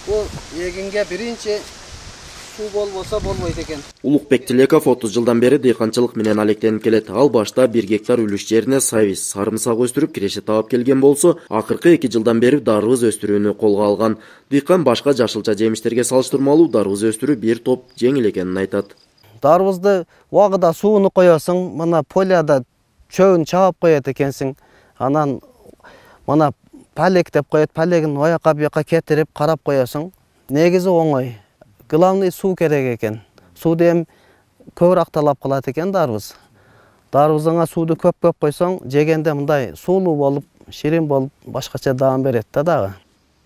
Bu егінге биринчи суу болбосо болбойт экен. Улукбек Тилеков 30 жылдан бери дыйканчылык менен алектенип келет. Ал башта 1 гектар үлүш жерине сабиз, сарымсак өстүрүп киреше таап келген болсо, акыркы 2 жылдан бери дарбыз өстүрүүнү колго алган. Дыйкан башка жашылча жемиштерге салыштырмалуу дарбыз өстүрүү бир топ жеңил экенин айтат. Дарбызды убагында сууну коесуң, мына поляда чөбүн чаап коет экенсиң. Анан мына палек деп коет, палегин ояка бияка кетирип карап коесуң. Негизи оңой. Главный суу керек экен. Сууду эми көбүрөөк талап кылат экен дарбыз. Дарбызыңа сууду көп койсоң, жегенде мындай суулуу болуп, ширин болуп, башкача даам берет да дагы.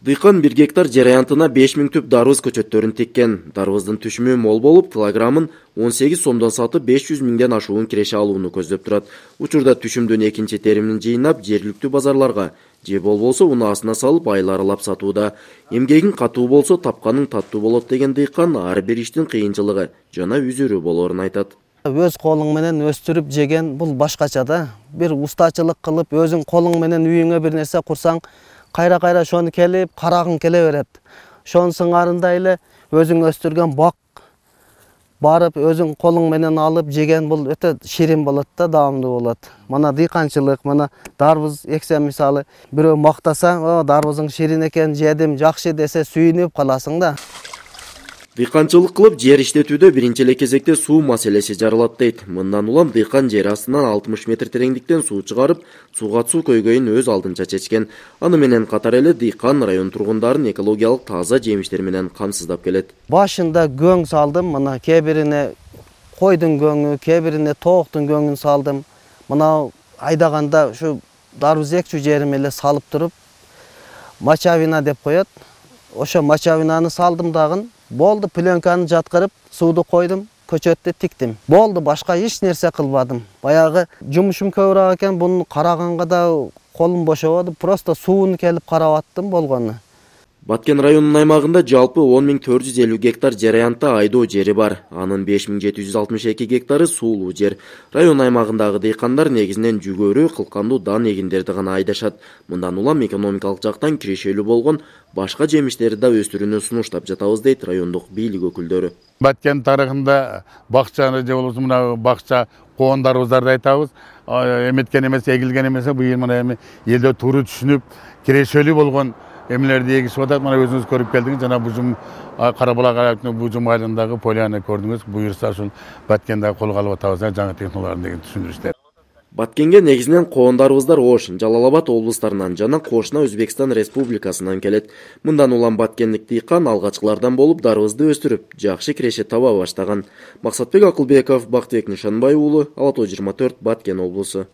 Дыйкан 1 гектар жер аянтына 5000 түп дарбыз көчөттөрүн теккен. Дарбыздын түшүмү мол болуп, килограммын 18 сомдон сатып 500 миңден ашуун киреше алууну көздөп турат. Учурда түшүмдүн экинчи теримин жыйнап, жергиликтүү базарларга, же болбосо унаасына салып айларылап сатууда. Эмгегин катуу болсо, тапканың таттуу болот деген дыйкан ар бир иштин кыйынчылыгы жана үзүрү болорун айтат. Өз колуң менен өстүрүп жеген бул башкача да. Бир устачылык кылып, өзүң колуң менен үйүңө бир нерсе курсаң, кайра шону келип, карагың келе берет. Шонун сыңарында эле өзүң өстүргөн бак барып, өзүң колуң менен алып жеген бул өтө ширин болот да, даамдуу болот. Мына дыйканчылык, мына дарбыз эксем мисалы, бирөө мактаса, дарбызың ширин экен, жедим, жакшы десе сүйүнүп каласың да. Дыйканчылык кылып жер иштетүүдө биринчи эле кезекте суу маселеси жаралат дейт. Мындан улам дыйкан жер астынан 60 метр тереңдиктен суу чыгарып, сууга суу көйгөйүн өз алдынча чечкен. Аны менен катар эле дыйкан район тургундарын экологиялык таза жемиштер менен камсыздап келет. Башында көң салдым, мына кебирине койдун көңү, кебирине тооктун көңүн салдым. Мына айдаганда ушу дарбыз экчү жерим эле салып туруп, мочавина деп коет. Ошо мочавинаны салдым дагы. Болду, пленканы жаткырып, сууду койдум, көчөттү тиктим. Болду, башка эч нерсе кылбадым. Баягы жумушум көбүрөөк экен, буну караганга да колум бошободу, просто сууну келип карап аттым болгону. Баткен районунун аймагында жалпы 10450 гектар жер аянтта айдоо жери бар. Анын 5762 гектары суулуу жер. Район аймагындагы дыйкандар негизинен жүгөрү, кылкандуу дан эгиндерди гана айдашат. Мындан улам экономикалык жактан кирешелүү болгон башка жемиштерди да өстүрүүнү сунуштап жатабыз дейт райондук бийлик өкүлдөрү. Баткен тарыхында бакчаны же болбосо мына бакча коон дарбыздарды айтабыз. Эметкен эмес, эгилген эмес, быйыл мына эми элдер туура түшүнүп, кирешелүү болгон эмелерди эгишип атат. Мына өзүңүз көрүп келдиңиз, жана бужум Карабулак айылынын бужум айылындагы поляны көрдүңүз. Буюрса ушул Баткенде колго алып атабыз, жаңы технологиялар деген түшүндүрүштөр. Баткенге негизинен коон дарбыздар Ош, Жалал-Абад облустарынан жана кошуна Өзбекстан Республикасынан келет. Мындан улам баткенлик дыйкан алгачкылардан болуп дарбызды өстүрүп, жакшы киреше таба баштаган. Максатбек Акылбеков, Бактыбек Нишанбай уулу, Ала Тоо 24, Баткен облусу.